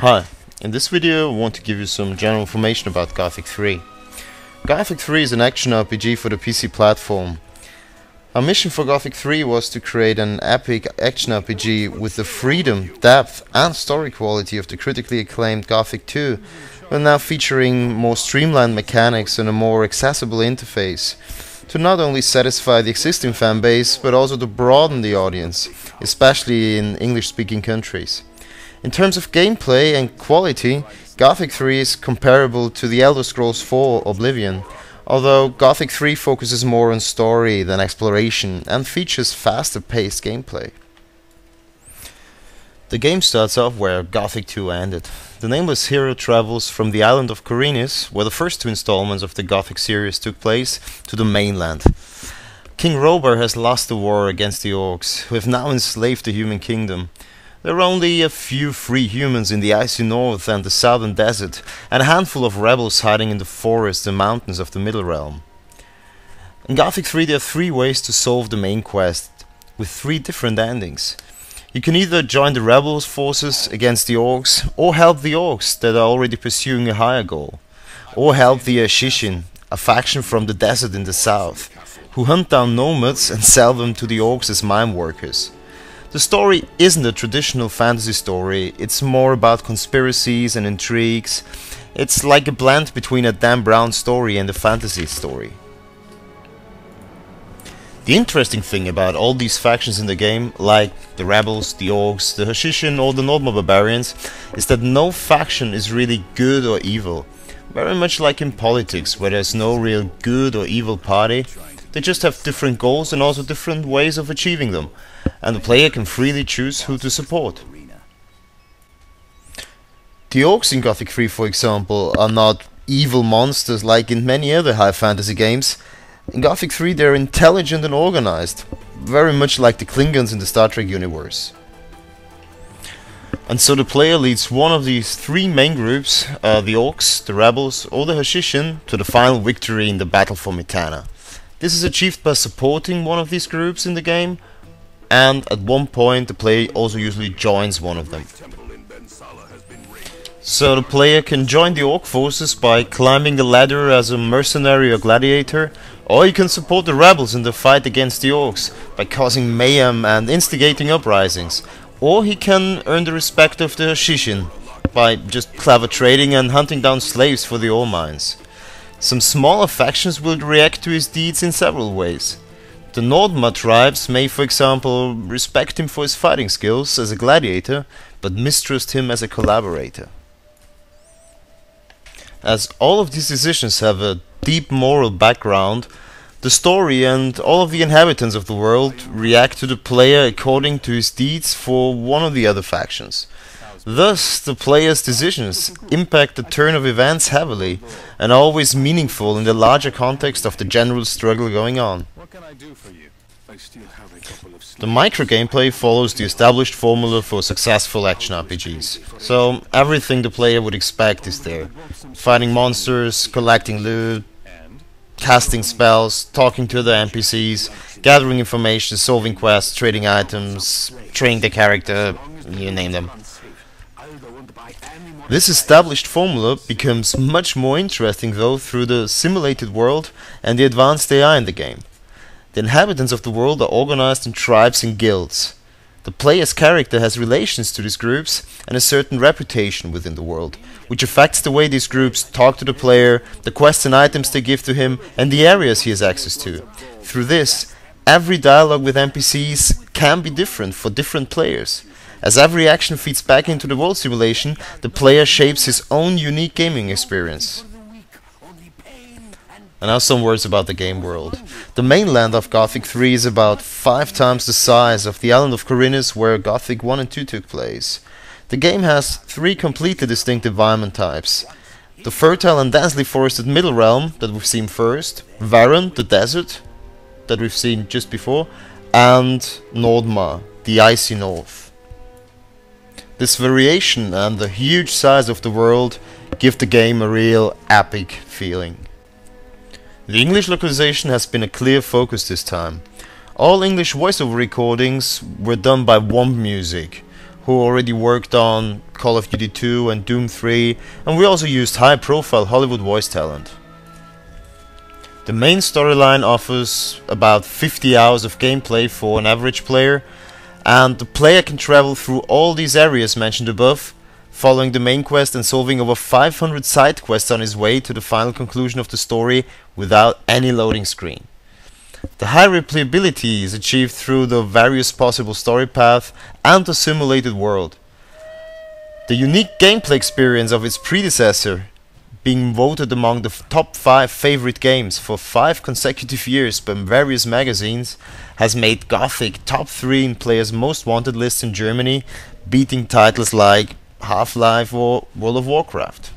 Hi, in this video I want to give you some general information about Gothic 3. Gothic 3 is an action RPG for the PC platform. Our mission for Gothic 3 was to create an epic action RPG with the freedom, depth and story quality of the critically acclaimed Gothic 2, but now featuring more streamlined mechanics and a more accessible interface, to not only satisfy the existing fanbase but also to broaden the audience, especially in English-speaking countries. In terms of gameplay and quality, Gothic 3 is comparable to The Elder Scrolls 4 Oblivion, although Gothic 3 focuses more on story than exploration and features faster-paced gameplay. The game starts off where Gothic 2 ended. The nameless hero travels from the island of Korinis, where the first two installments of the Gothic series took place, to the mainland. King Robar has lost the war against the orcs, who have now enslaved the human kingdom. There are only a few free humans in the icy north and the southern desert, and a handful of rebels hiding in the forests and mountains of the Middle Realm. In Gothic 3 there are three ways to solve the main quest, with three different endings. You can either join the rebels' forces against the orcs, or help the orcs that are already pursuing a higher goal, or help the Shishin, a faction from the desert in the south, who hunt down nomads and sell them to the orcs as mine workers. The story isn't a traditional fantasy story, it's more about conspiracies and intrigues. It's like a blend between a Dan Brown story and a fantasy story. The interesting thing about all these factions in the game, like the rebels, the orcs, the Hashishin or the Nordma barbarians, is that no faction is really good or evil. Very much like in politics, where there's no real good or evil party. They just have different goals and also different ways of achieving them, and the player can freely choose who to support. The orcs in Gothic 3, for example, are not evil monsters like in many other high fantasy games. In Gothic 3 they're intelligent and organized, very much like the Klingons in the Star Trek universe. And so the player leads one of these three main groups, the orcs, the rebels or the Hashishin, to the final victory in the battle for Mitana. This is achieved by supporting one of these groups in the game, and at one point the player also usually joins one of them. So the player can join the orc forces by climbing the ladder as a mercenary or gladiator, or you can support the rebels in the fight against the orcs by causing mayhem and instigating uprisings, or he can earn the respect of the Hashishin by just clever trading and hunting down slaves for the ore mines. Some smaller factions will react to his deeds in several ways. The Nordma tribes may, for example, respect him for his fighting skills as a gladiator, but mistrust him as a collaborator. As all of these decisions have a deep moral background, the story and all of the inhabitants of the world react to the player according to his deeds for one of the other factions. Thus, the player's decisions impact the turn of events heavily, and are always meaningful in the larger context of the general struggle going on. The micro-gameplay follows the established formula for successful action RPGs. So, everything the player would expect is there. Fighting monsters, collecting loot, casting spells, talking to other NPCs, gathering information, solving quests, trading items, training the character, you name them. This established formula becomes much more interesting though through the simulated world and the advanced AI in the game. The inhabitants of the world are organized in tribes and guilds. The player's character has relations to these groups and a certain reputation within the world, which affects the way these groups talk to the player, the quests and items they give to him, and the areas he has access to. Through this, every dialogue with NPCs can be different for different players. As every action feeds back into the world simulation, the player shapes his own unique gaming experience. And now some words about the game world. The mainland of Gothic 3 is about 5 times the size of the island of Korinis where Gothic 1 and 2 took place. The game has 3 completely distinct environment types. The fertile and densely forested Middle Realm that we've seen first, Varun, the desert, that we've seen just before, and Nordma, the icy north. This variation and the huge size of the world give the game a real epic feeling. The English localization has been a clear focus this time. All English voiceover recordings were done by Womp Music, who already worked on Call of Duty 2 and Doom 3, and we also used high-profile Hollywood voice talent. The main storyline offers about 50 hours of gameplay for an average player, and the player can travel through all these areas mentioned above, following the main quest and solving over 500 side quests on his way to the final conclusion of the story without any loading screen. The high replayability is achieved through the various possible story paths and the simulated world. The unique gameplay experience of its predecessor, being voted among the top 5 favorite games for 5 consecutive years by various magazines, has made Gothic top 3 in players' most wanted lists in Germany, beating titles like Half-Life or World of Warcraft.